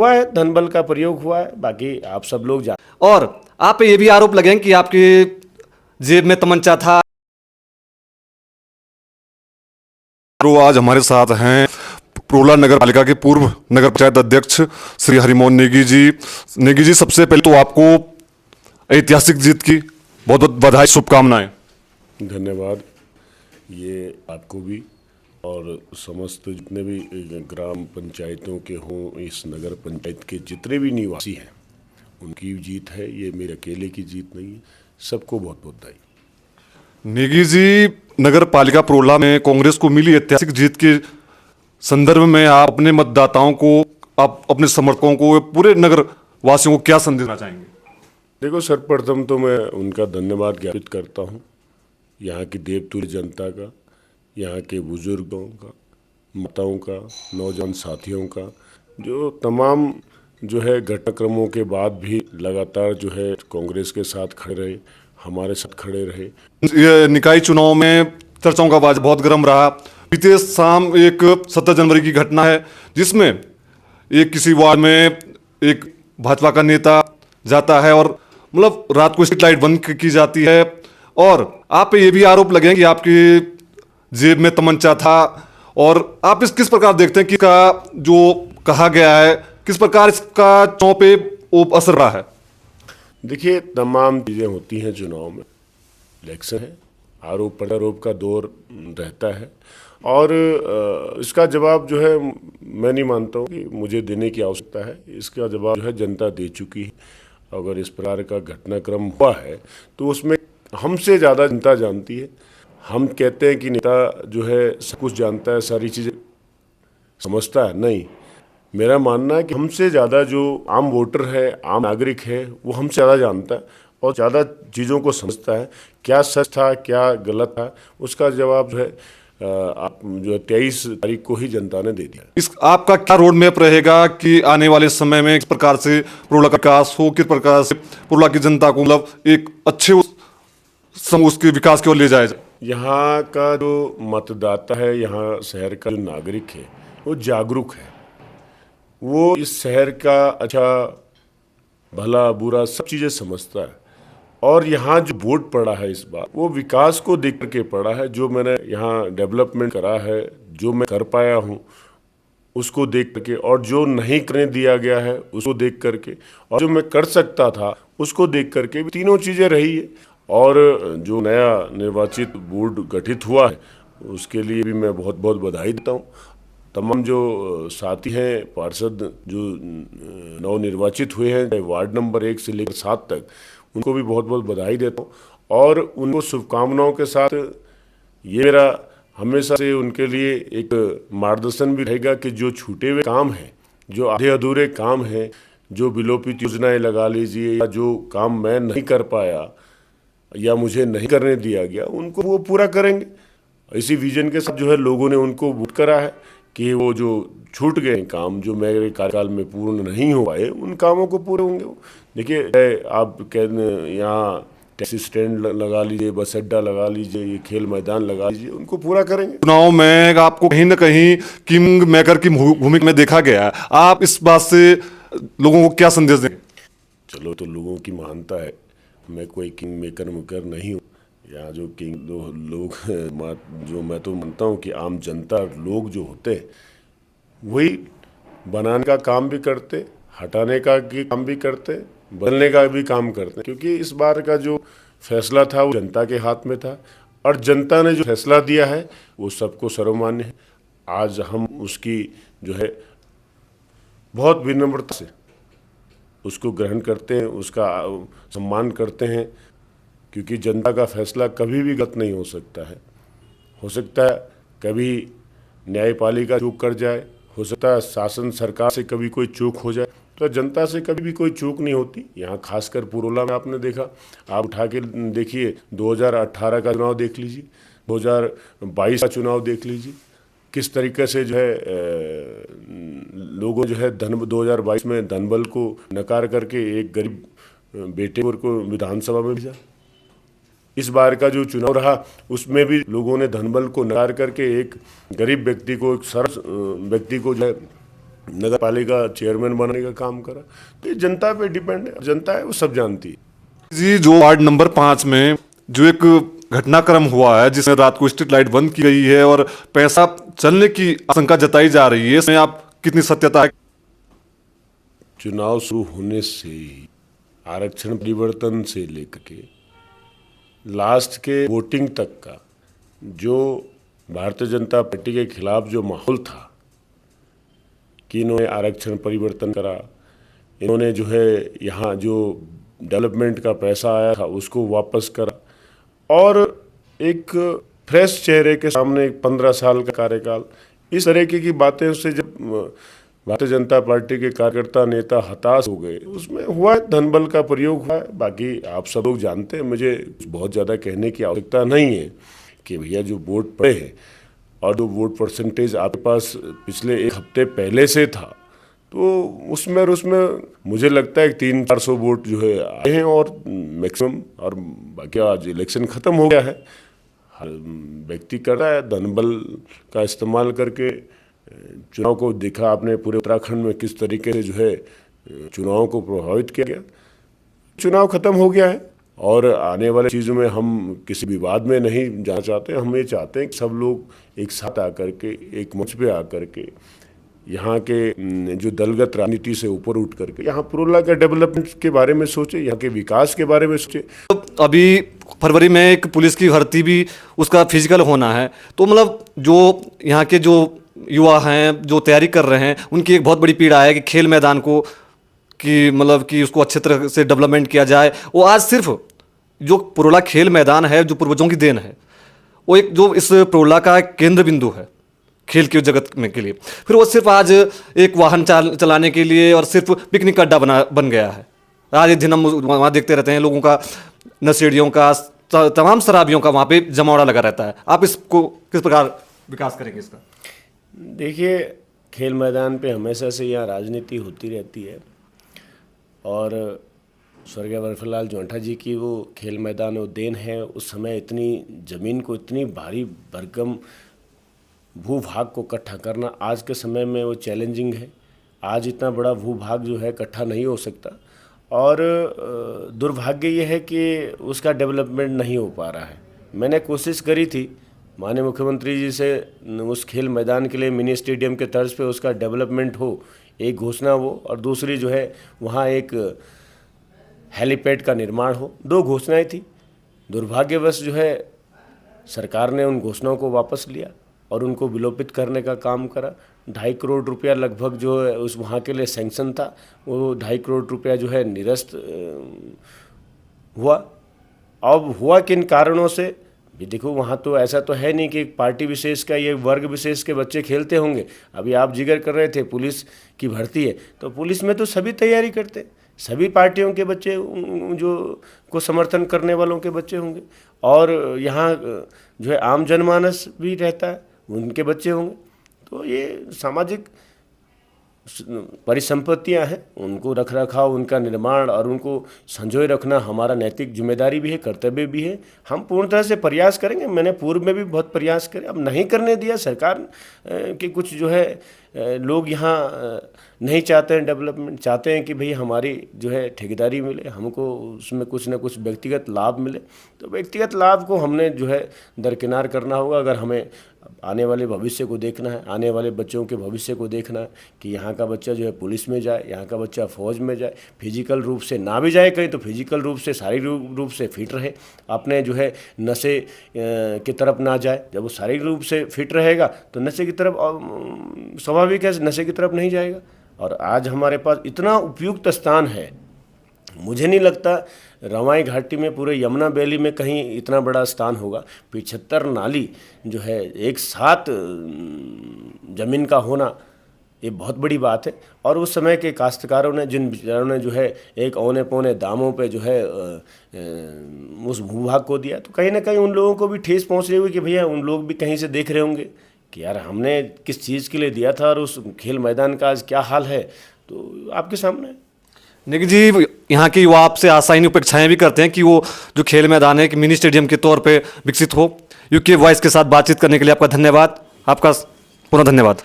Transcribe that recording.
हुआ है, धन बल का प्रयोग हुआ है, बाकी आप सब लोग जान। और आप पे ये भी आरोप लगे कि आपकी जेब में तमंचा था। तो आज हमारे साथ हैं प्रोला नगर पालिका के पूर्व नगर पंचायत अध्यक्ष श्री हरिमोहन नेगी जी। नेगी जी, सबसे पहले तो आपको ऐतिहासिक जीत की बहुत बहुत बधाई, शुभकामनाएं। धन्यवाद। ये आपको भी और समस्त जितने भी ग्राम पंचायतों के हों, इस नगर पंचायत के जितने भी निवासी हैं, उनकी जीत है। ये मेरे अकेले की जीत नहीं है। सबको बहुत बहुत बधाई। नेगी जी, नगर पालिका प्रोला में कांग्रेस को मिली ऐतिहासिक जीत के संदर्भ में आप अपने मतदाताओं को, आप अपने समर्थकों को, पूरे नगर वासियों को क्या संदेश देना चाहेंगे? देखो, सर्वप्रथम तो मैं उनका धन्यवाद ज्ञापित करता हूँ, यहाँ की देवतुल्य जनता का, यहाँ के बुजुर्गों का, माताओं का, नौजवान साथियों का, जो तमाम जो है घटनाक्रमों के बाद भी लगातार जो है कांग्रेस के साथ खड़े रहे, हमारे साथ खड़े रहे। ये निकाय चुनाव में चर्चाओं का आवाज बहुत गर्म रहा। बीते शाम एक 17 जनवरी की घटना है जिसमें एक किसी वार्ड में एक भाजपा का नेता जाता है और मतलब रात को स्ट्रीट लाइट बंद की जाती है, और आप पे ये भी आरोप लगे कि आपकी जेब में तमंचा था। और आप इस किस प्रकार देखते हैं कि का जो कहा गया है, किस प्रकार इसका चुनाव पे असर रहा है? देखिए, तमाम चीज़ें होती हैं चुनाव में, इलेक्शन है, आरोप प्रत्यारोप का दौर रहता है, और इसका जवाब जो है मैं नहीं मानता हूँ कि मुझे देने की आवश्यकता है। इसका जवाब जो है जनता दे चुकी है। अगर इस प्रकार का घटनाक्रम हुआ है तो उसमें हमसे ज़्यादा जनता जानती है। हम कहते हैं कि नेता जो है सब कुछ जानता है, सारी चीज़ें समझता है, नहीं। मेरा मानना है कि हमसे ज़्यादा जो आम वोटर है, आम नागरिक है, वो हमसे ज़्यादा जानता है और ज़्यादा चीज़ों को समझता है। क्या सच था, क्या गलत था, उसका जवाब जो है आप जो 23 तारीख को ही जनता ने दे दिया। इस आपका क्या रोड मैप रहेगा कि आने वाले समय में किस प्रकार से प्रोला का विकास हो, किस प्रकार से प्रोला की जनता को मतलब एक अच्छे उसके विकास की ओर ले जाया जाए? यहाँ का जो मतदाता है, यहाँ शहर का जो नागरिक है, वो जागरूक है। वो इस शहर का अच्छा भला बुरा सब चीज़ें समझता है, और यहाँ जो वोट पड़ा है इस बार, वो विकास को देख करके पड़ा है। जो मैंने यहाँ डेवलपमेंट करा है, जो मैं कर पाया हूँ उसको देख करके, और जो नहीं करने दिया गया है उसको देख करके, और जो मैं कर सकता था उसको देख करके, भी तीनों चीज़ें रही है। और जो नया निर्वाचित बोर्ड गठित हुआ है उसके लिए भी मैं बहुत बहुत बधाई देता हूँ। तमाम जो साथी हैं, पार्षद जो नवनिर्वाचित हुए हैं, वार्ड नंबर 1 से लेकर 7 तक, उनको भी बहुत बहुत बधाई देता हूँ, और उनको शुभकामनाओं के साथ ये मेरा हमेशा से उनके लिए एक मार्गदर्शन भी रहेगा कि जो छूटे हुए काम हैं, जो आधे अधूरे काम हैं, जो विलोपित योजनाएं लगा लीजिए, या जो काम मैं नहीं कर पाया या मुझे नहीं करने दिया गया, उनको वो पूरा करेंगे। इसी विजन के साथ जो है लोगों ने उनको वोट करा है कि वो जो छूट गए काम, जो मेरे कार्यकाल में पूर्ण नहीं हो पाए, उन कामों को पूरे होंगे। देखिए, आप यहाँ टैक्सी स्टैंड लगा लीजिए, बस अड्डा लगा लीजिए, ये खेल मैदान लगा लीजिए, उनको पूरा करेंगे। चुनाव में आपको कहीं ना कहीं किंग मेकर की भूमिका में देखा गया है। आप इस बात से लोगों को क्या संदेश दें? चलो, तो लोगों की महानता है, मैं कोई किंग मेकर मुकर नहीं हूँ। यहाँ जो किंग लोग जो मैं तो मानता हूँ कि आम जनता लोग जो होते हैं वही बनाने का काम भी करते, हटाने का भी काम भी करते, बदलने का भी काम करते हैं। क्योंकि इस बार का जो फैसला था वो जनता के हाथ में था, और जनता ने जो फैसला दिया है वो सबको सर्वमान्य है। आज हम उसकी जो है बहुत विनम्रता से उसको ग्रहण करते हैं, उसका सम्मान करते हैं, क्योंकि जनता का फैसला कभी भी गलत नहीं हो सकता है। हो सकता है कभी न्यायपालिका चूक कर जाए, हो सकता है शासन सरकार से कभी कोई चूक हो जाए, तो जनता से कभी भी कोई चूक नहीं होती। यहाँ खासकर पुरोला में आपने देखा, आप उठा के देखिए, 2018 का चुनाव देख लीजिए, 2022 का चुनाव देख लीजिए, किस तरीके से जो है लोगों जो है 2022 में धनबल को नकार करके एक गरीब बेटे को विधानसभा में भेजा। इस बार का जो चुनाव रहा उसमें भी लोगों ने धनबल को नकार करके एक गरीब व्यक्ति को, एक सरल व्यक्ति को जो है नगर पालिका चेयरमैन बनने का काम करा। तो ये जनता पे डिपेंड है, जनता है वो सब जानती है। जी, जो वार्ड नंबर 5 में जो एक घटनाक्रम हुआ है जिसमें रात को स्ट्रीट लाइट बंद की गई है और पैसा चलने की आशंका जताई जा रही है, इसमें आप कितनी सत्यता है? चुनाव शुरू होने से ही आरक्षण परिवर्तन से लेकर के लास्ट के वोटिंग तक का जो भारतीय जनता पार्टी के खिलाफ जो माहौल था कि इन्होंने आरक्षण परिवर्तन करा, इन्होंने जो है यहाँ जो डेवलपमेंट का पैसा आया था उसको वापस करा, और एक फ्रेश चेहरे के सामने एक 15 साल का कार्यकाल, इस तरीके की बातें से जब भारतीय जनता पार्टी के कार्यकर्ता नेता हताश हो गए, उसमें हुआ धन बल का प्रयोग हुआ है। बाकी आप सब लोग जानते हैं, मुझे बहुत ज़्यादा कहने की आवश्यकता नहीं है कि भैया जो वोट पड़े हैं और जो वोट परसेंटेज आपके पास पिछले एक हफ्ते पहले से था, तो उसमें मुझे लगता है 300-400 वोट जो है आए हैं और मैक्सिमम, और बाकी आज इलेक्शन ख़त्म हो गया है। हर व्यक्ति कर रहा है धन बल का इस्तेमाल करके चुनाव को। देखा आपने पूरे उत्तराखंड में किस तरीके से जो है चुनाव को प्रभावित किया गया। चुनाव खत्म हो गया है और आने वाले चीज़ों में हम किसी विवाद में नहीं जाना चाहते। हम ये चाहते हैं कि सब लोग एक साथ आकर के एक मंच पे आकर के यहाँ के जो दलगत राजनीति से ऊपर उठ करके यहाँ पुरुला के डेवलपमेंट के बारे में सोचे, यहाँ के विकास के बारे में सोचे। अभी फरवरी में एक पुलिस की भर्ती भी उसका फिजिकल होना है, तो मतलब जो यहाँ के जो युवा हैं जो तैयारी कर रहे हैं उनकी एक बहुत बड़ी पीड़ा है कि खेल मैदान को कि मतलब कि उसको अच्छे तरह से डेवलपमेंट किया जाए। वो आज सिर्फ जो पुरुला खेल मैदान है जो पूर्वजों की देन है, वो एक जो इस पुरुला का केंद्र बिंदु है खेल के जगत में के लिए, फिर वो सिर्फ आज एक वाहन चलाने के लिए और सिर्फ पिकनिक अड्डा बन गया है। आज एक दिन हम वहाँ देखते रहते हैं लोगों का, नशेड़ियों का, तमाम शराबियों का वहाँ पे जमावड़ा लगा रहता है। आप इसको किस प्रकार विकास करेंगे इसका? देखिए, खेल मैदान पे हमेशा से यहाँ राजनीति होती रहती है और स्वर्गीय बर्फीलाल जोंटा जी की वो खेल मैदान वो देन है। उस समय इतनी ज़मीन को इतनी भारी भरकम भूभाग को इकट्ठा करना आज के समय में वो चैलेंजिंग है। आज इतना बड़ा भूभाग जो है इकट्ठा नहीं हो सकता, और दुर्भाग्य ये है कि उसका डेवलपमेंट नहीं हो पा रहा है। मैंने कोशिश करी थी माननीय मुख्यमंत्री जी से उस खेल मैदान के लिए मिनी स्टेडियम के तर्ज पे उसका डेवलपमेंट हो, एक घोषणा वो, और दूसरी जो है वहाँ एक हेलीपैड का निर्माण हो। 2 घोषणाएं थी। दुर्भाग्यवश जो है सरकार ने उन घोषणाओं को वापस लिया और उनको विलोपित करने का काम करा। 2.5 करोड़ रुपया लगभग जो है उस वहाँ के लिए सैंक्शन था, वो 2.5 करोड़ रुपया जो है निरस्त हुआ। अब हुआ किन कारणों से भी देखो, वहाँ तो ऐसा तो है नहीं कि एक पार्टी विशेष का, ये वर्ग विशेष के बच्चे खेलते होंगे। अभी आप जिक्र कर रहे थे पुलिस की भर्ती है, तो पुलिस में तो सभी तैयारी करते, सभी पार्टियों के बच्चे जो को समर्थन करने वालों के बच्चे होंगे, और यहाँ जो है आम जनमानस भी रहता है, उनके बच्चे होंगे। तो ये सामाजिक परिसंपत्तियां हैं, उनको रख रखाव, उनका निर्माण और उनको संजोए रखना हमारा नैतिक जिम्मेदारी भी है, कर्तव्य भी है। हम पूर्ण तरह से प्रयास करेंगे। मैंने पूर्व में भी बहुत प्रयास करे, अब नहीं करने दिया सरकार के कुछ जो है लोग यहाँ नहीं चाहते हैं डेवलपमेंट, चाहते हैं कि भाई हमारी जो है ठेकेदारी मिले, हमको उसमें कुछ ना कुछ व्यक्तिगत लाभ मिले। तो व्यक्तिगत लाभ को हमने जो है दरकिनार करना होगा। अगर हमें आने वाले भविष्य को देखना है, आने वाले बच्चों के भविष्य को देखना है कि यहाँ का बच्चा जो है पुलिस में जाए, यहाँ का बच्चा फौज में जाए, फिजिकल रूप से ना भी जाए कहीं तो फिजिकल रूप से, शारीरिक रूप से फिट रहे, अपने जो है नशे की तरफ ना जाए। जब वो शारीरिक रूप से फिट रहेगा तो नशे की तरफ स्वाभाविक है नशे की तरफ नहीं जाएगा। और आज हमारे पास इतना उपयुक्त स्थान है, मुझे नहीं लगता रवाई घाटी में पूरे यमुना वैली में कहीं इतना बड़ा स्थान होगा। 75 नाली जो है एक साथ ज़मीन का होना ये बहुत बड़ी बात है। और उस समय के काश्तकारों ने, जिन बेचारों ने जो है एक औने पौने दामों पे जो है उस भूभाग को दिया, तो कहीं ना कहीं उन लोगों को भी ठेस पहुंच रही हुई कि भैया उन लोग भी कहीं से देख रहे होंगे कि यार हमने किस चीज़ के लिए दिया था और उस खेल मैदान का आज क्या हाल है। तो आपके सामने है। निखिल जी, यहाँ के युवा आपसे आशाहीन अपेक्षाएं भी करते हैं कि वो जो खेल मैदान है कि मिनी स्टेडियम के तौर पे विकसित हो। यूके वॉइस के साथ बातचीत करने के लिए आपका धन्यवाद। आपका पुनः धन्यवाद।